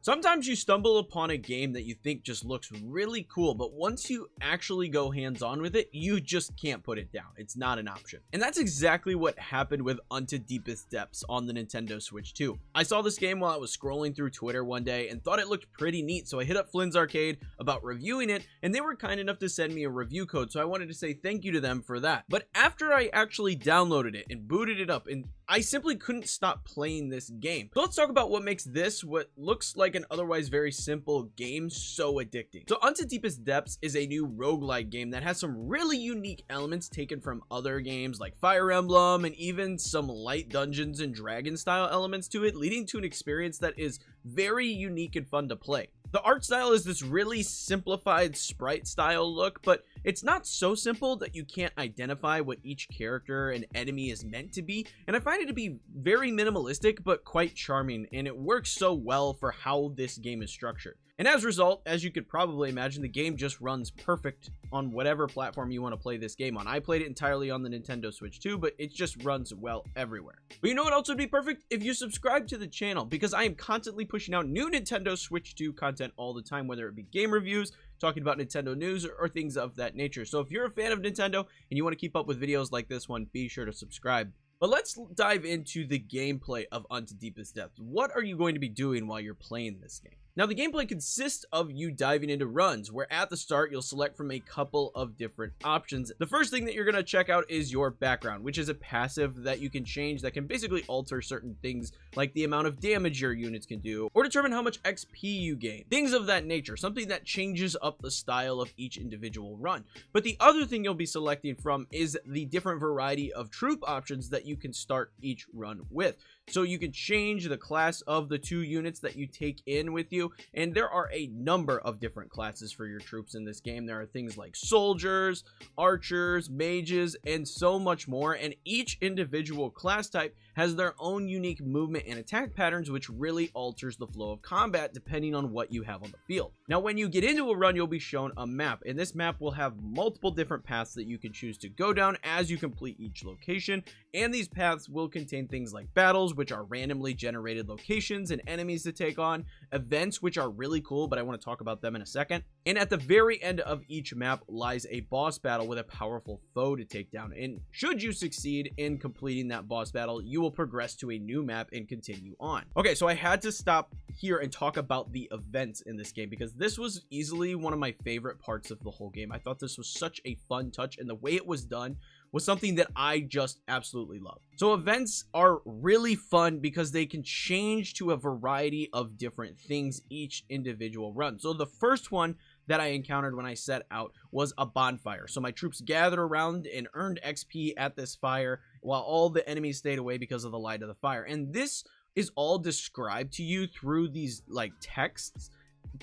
Sometimes you stumble upon a game that you think just looks really cool, but once you actually go hands-on with it, you just can't put it down. It's not an option. And that's exactly what happened with Unto Deepest Depths on the Nintendo Switch 2. I saw this game while I was scrolling through Twitter one day and thought it looked pretty neat, so I hit up Flynn's Arcade about reviewing it, and they were kind enough to send me a review code, so I wanted to say thank you to them for that. But after I actually downloaded it and booted it up, and I simply couldn't stop playing this game. So let's talk about what makes this, what looks like an otherwise very simple game, so addicting. So Unto Deepest Depths is a new roguelike game that has some really unique elements taken from other games like Fire Emblem, and even some light Dungeons and Dragons style elements to it, leading to an experience that is very unique and fun to play. The art style is this really simplified sprite style look, but it's not so simple that you can't identify what each character and enemy is meant to be, and I find it to be very minimalistic but quite charming, and it works so well for how this game is structured. And as a result, as you could probably imagine, the game just runs perfect on whatever platform you want to play this game on. I played it entirely on the Nintendo Switch 2, but it just runs well everywhere. But you know what else would be perfect? If you subscribe to the channel, because I am constantly pushing out new Nintendo Switch 2 content all the time, whether it be game reviews, talking about Nintendo news, or things of that nature. So if you're a fan of Nintendo and you want to keep up with videos like this one, be sure to subscribe. But let's dive into the gameplay of Unto Deepest Depths. What are you going to be doing while you're playing this game? Now, the gameplay consists of you diving into runs, where at the start, you'll select from a couple of different options. The first thing that you're going to check out is your background, which is a passive that you can change that can basically alter certain things, like the amount of damage your units can do, or determine how much XP you gain. Things of that nature, something that changes up the style of each individual run. But the other thing you'll be selecting from is the different variety of troop options that you can start each run with. So you can change the class of the 2 units that you take in with you, and there are a number of different classes for your troops in this game. There are things like soldiers, archers, mages, and so much more, and each individual class type has their own unique movement and attack patterns, which really alters the flow of combat depending on what you have on the field. Now, when you get into a run, you'll be shown a map, and this map will have multiple different paths that you can choose to go down as you complete each location, and these paths will contain things like battles, which are randomly generated locations and enemies to take on, events, which are really cool, but I want to talk about them in a second. And at the very end of each map lies a boss battle with a powerful foe to take down, and should you succeed in completing that boss battle, you will progress to a new map and continue on. Okay, so I had to stop here and talk about the events in this game, because this was easily one of my favorite parts of the whole game. I thought this was such a fun touch, and the way it was done was something that I just absolutely love. So events are really fun because they can change to a variety of different things each individual run. So the first one that I encountered when I set out was a bonfire. So my troops gathered around and earned XP at this fire while all the enemies stayed away because of the light of the fire. And this is all described to you through these like texts,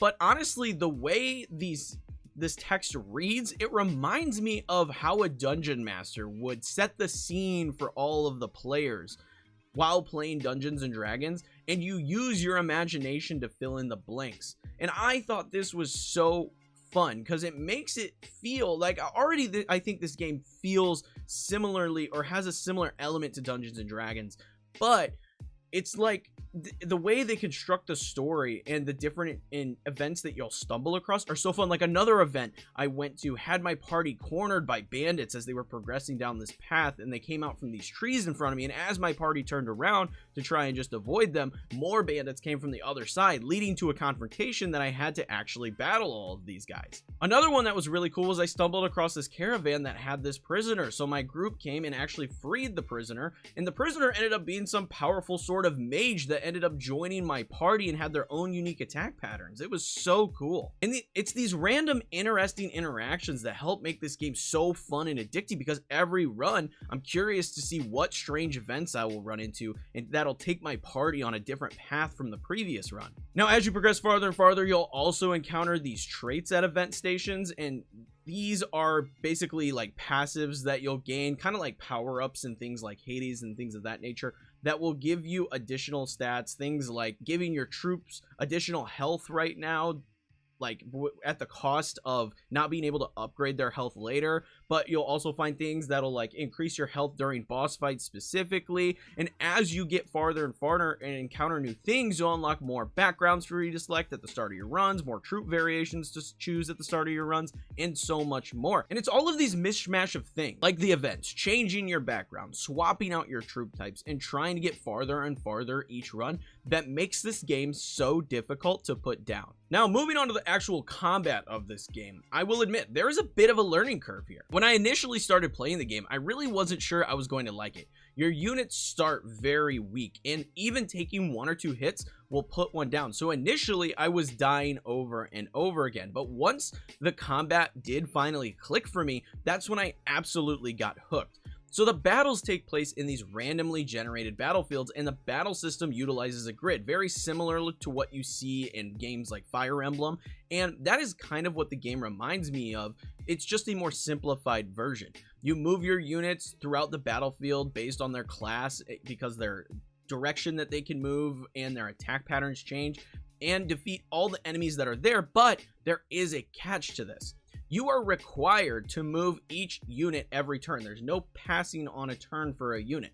but honestly, the way this text reads, it reminds me of how a dungeon master would set the scene for all of the players while playing Dungeons and Dragons, and you use your imagination to fill in the blanks. And I thought this was so fun because it makes it feel like I think this game feels similarly or has a similar element to Dungeons and Dragons, but it's like the way they construct the story and the different events that you'll stumble across are so fun. Like another event I went to had my party cornered by bandits as they were progressing down this path, and they came out from these trees in front of me, and as my party turned around to try and just avoid them, more bandits came from the other side, leading to a confrontation that I had to actually battle all of these guys. Another one that was really cool was I stumbled across this caravan that had this prisoner, so my group came and actually freed the prisoner, and the prisoner ended up being some powerful sort of mage that ended up joining my party and had their own unique attack patterns. It was so cool. And it's these random interesting interactions that help make this game so fun and addicting, because every run I'm curious to see what strange events I will run into, and that'll take my party on a different path from the previous run. Now, as you progress farther and farther, you'll also encounter these traits at event stations, and these are basically like passives that you'll gain, kind of like power-ups and things like Hades and things of that nature, that will give you additional stats, things like giving your troops additional health right now, like at the cost of not being able to upgrade their health later, but you'll also find things that'll like increase your health during boss fights specifically. And as you get farther and farther and encounter new things, you'll unlock more backgrounds for you to select at the start of your runs, more troop variations to choose at the start of your runs, and so much more. And it's all of these mishmash of things like the events, changing your background, swapping out your troop types, and trying to get farther and farther each run that makes this game so difficult to put down. Now, moving on to the actual combat of this game, I will admit there is a bit of a learning curve here. When I initially started playing the game, I really wasn't sure I was going to like it. Your units start very weak, and even taking 1 or 2 hits will put one down. So initially, I was dying over and over again, but once the combat did finally click for me, that's when I absolutely got hooked. So the battles take place in these randomly generated battlefields, and the battle system utilizes a grid, very similar to what you see in games like Fire Emblem, and that is kind of what the game reminds me of. It's just a more simplified version. You move your units throughout the battlefield based on their class, because their direction that they can move and their attack patterns change, and defeat all the enemies that are there. But there is a catch to this. You are required to move each unit every turn. There's no passing on a turn for a unit.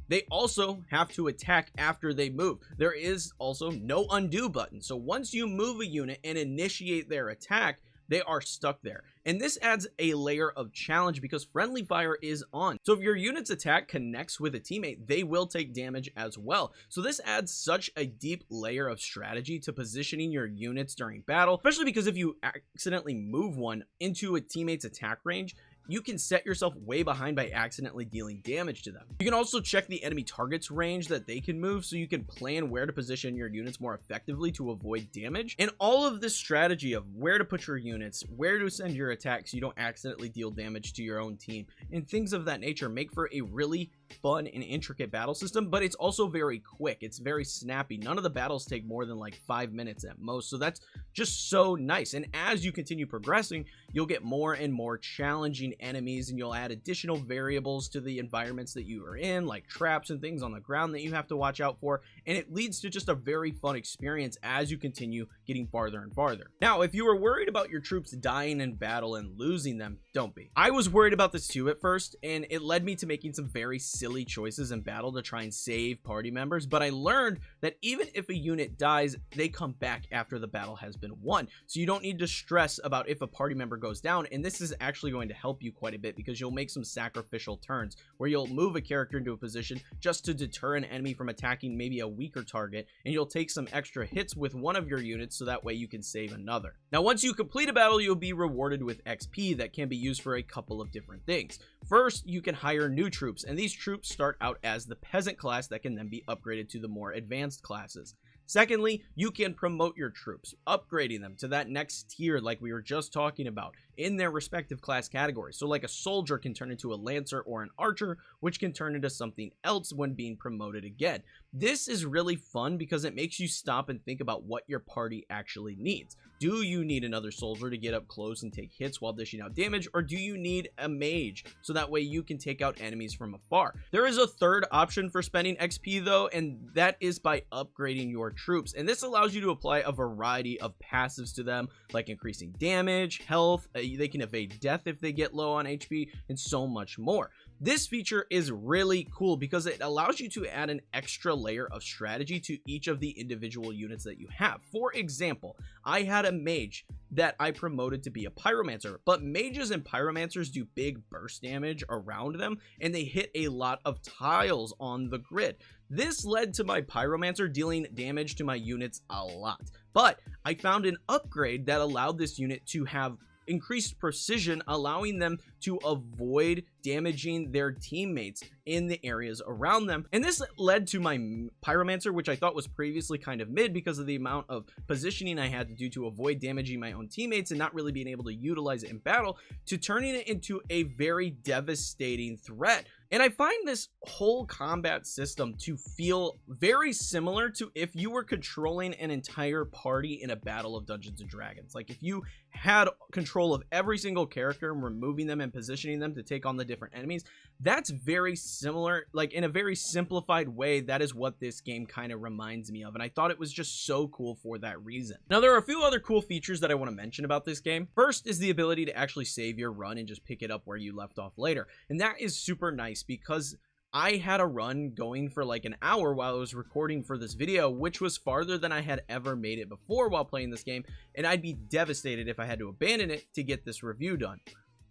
They also have to attack after they move. There is also no undo button. So once you move a unit and initiate their attack, they are stuck there. And this adds a layer of challenge because friendly fire is on. So if your unit's attack connects with a teammate, they will take damage as well. So this adds such a deep layer of strategy to positioning your units during battle, especially because if you accidentally move one into a teammate's attack range, you can set yourself way behind by accidentally dealing damage to them. You can also check the enemy target's range that they can move, so you can plan where to position your units more effectively to avoid damage. And all of this strategy of where to put your units, where to send your attacks so you don't accidentally deal damage to your own team, and things of that nature make for a really fun and intricate battle system, but it's also very quick. It's very snappy. None of the battles take more than like 5 minutes at most, so that's just so nice. And as you continue progressing, you'll get more and more challenging enemies, and you'll add additional variables to the environments that you are in, like traps and things on the ground that you have to watch out for, and it leads to just a very fun experience as you continue getting farther and farther. Now, if you were worried about your troops dying in battle and losing them, don't be. I was worried about this too at first, and it led me to making some very silly choices in battle to try and save party members, but I learned that even if a unit dies, they come back after the battle has been won, so you don't need to stress about if a party member goes down. And this is actually going to help you quite a bit because you'll make some sacrificial turns where you'll move a character into a position just to deter an enemy from attacking maybe a weaker target, and you'll take some extra hits with one of your units so that way you can save another. Now, once you complete a battle, you'll be rewarded with XP that can be used for a couple of different things. First, you can hire new troops, and these troops start out as the peasant class that can then be upgraded to the more advanced classes. Secondly, you can promote your troops, upgrading them to that next tier like we were just talking about in their respective class categories. So like a soldier can turn into a lancer or an archer, which can turn into something else when being promoted again. This is really fun because it makes you stop and think about what your party actually needs. Do you need another soldier to get up close and take hits while dishing out damage, or do you need a mage so that way you can take out enemies from afar? There is a third option for spending XP though, and that is by upgrading your troops, and this allows you to apply a variety of passives to them, like increasing damage, health, they can evade death if they get low on HP, and so much more. This feature is really cool because it allows you to add an extra layer of strategy to each of the individual units that you have. For example, I had a mage that I promoted to be a pyromancer, but mages and pyromancers do big burst damage around them, and they hit a lot of tiles on the grid. This led to my pyromancer dealing damage to my units a lot, but I found an upgrade that allowed this unit to have increased precision, allowing them to avoid damaging their teammates in the areas around them. And this led to my pyromancer, which I thought was previously kind of mid because of the amount of positioning I had to do to avoid damaging my own teammates and not really being able to utilize it in battle, to turning it into a very devastating threat. And I find this whole combat system to feel very similar to if you were controlling an entire party in a battle of Dungeons and Dragons. Like if you had control of every single character and were moving them and positioning them to take on the different enemies. That's very similar, like in a very simplified way. That is what this game kind of reminds me of, and I thought it was just so cool for that reason. Now, there are a few other cool features that I want to mention about this game. First is the ability to actually save your run and just pick it up where you left off later, and that is super nice because I had a run going for like an hour while I was recording for this video, which was farther than I had ever made it before while playing this game, and I'd be devastated if I had to abandon it to get this review done.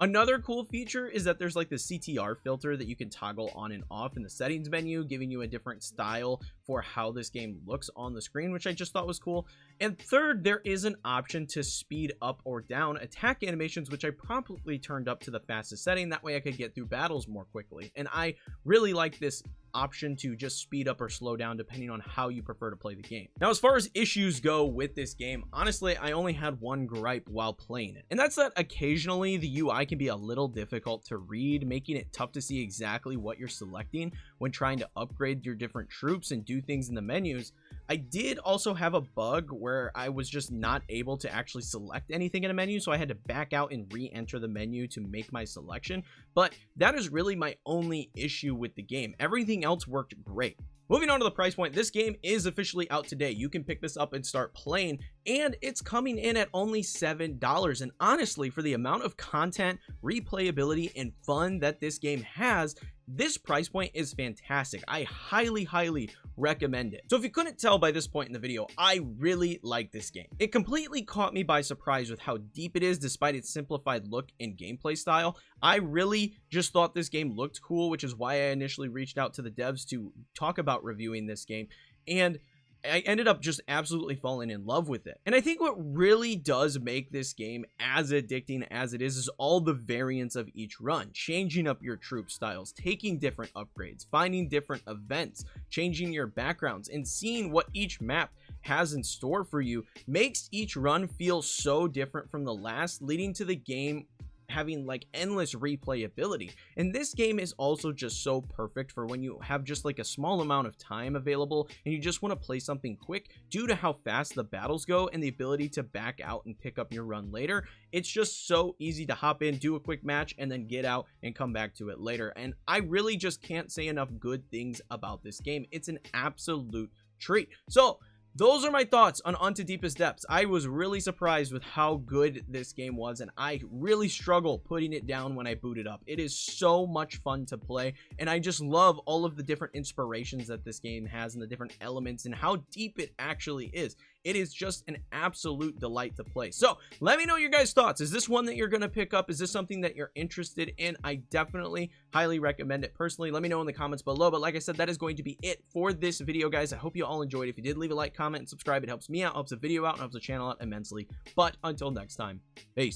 Another cool feature is that there's like the CTR filter that you can toggle on and off in the settings menu, giving you a different style for how this game looks on the screen, which I just thought was cool. And third, there is an option to speed up or down attack animations, which I promptly turned up to the fastest setting. That way I could get through battles more quickly. And I really like this option to just speed up or slow down depending on how you prefer to play the game. Now, as far as issues go with this game, honestly, I only had one gripe while playing it, and that's that occasionally the UI can be a little difficult to read, making it tough to see exactly what you're selecting when trying to upgrade your different troops and do things in the menus. I did also have a bug where I was just not able to actually select anything in a menu, so I had to back out and re-enter the menu to make my selection, but that is really my only issue with the game. Everything else worked great. Moving on to the price point, this game is officially out today. You can pick this up and start playing, and it's coming in at only $7. And honestly, for the amount of content, replayability, and fun that this game has, this price point is fantastic. I highly recommend it. So if you couldn't tell by this point in the video, I really like this game. It completely caught me by surprise with how deep it is despite its simplified look and gameplay style. I really just thought this game looked cool, which is why I initially reached out to the devs to talk about reviewing this game, and I ended up just absolutely falling in love with it. And I think what really does make this game as addicting as it is all the variants of each run, changing up your troop styles, taking different upgrades, finding different events, changing your backgrounds, and seeing what each map has in store for you makes each run feel so different from the last, leading to the game having like endless replayability. And this game is also just so perfect for when you have just like a small amount of time available and you just want to play something quick due to how fast the battles go and the ability to back out and pick up your run later. It's just so easy to hop in, do a quick match, and then get out and come back to it later. And I really just can't say enough good things about this game. It's an absolute treat. So those are my thoughts on Unto Deepest Depths. I was really surprised with how good this game was, and I really struggle putting it down when I boot it up. It is so much fun to play, and I just love all of the different inspirations that this game has and the different elements and how deep it actually is. It is just an absolute delight to play. So let me know your guys' thoughts. Is this one that you're going to pick up? Is this something that you're interested in? I definitely highly recommend it personally. Let me know in the comments below. But like I said, that is going to be it for this video, guys. I hope you all enjoyed. If you did, leave a like, comment, and subscribe. It helps me out, helps the video out, and helps the channel out immensely. But until next time, peace.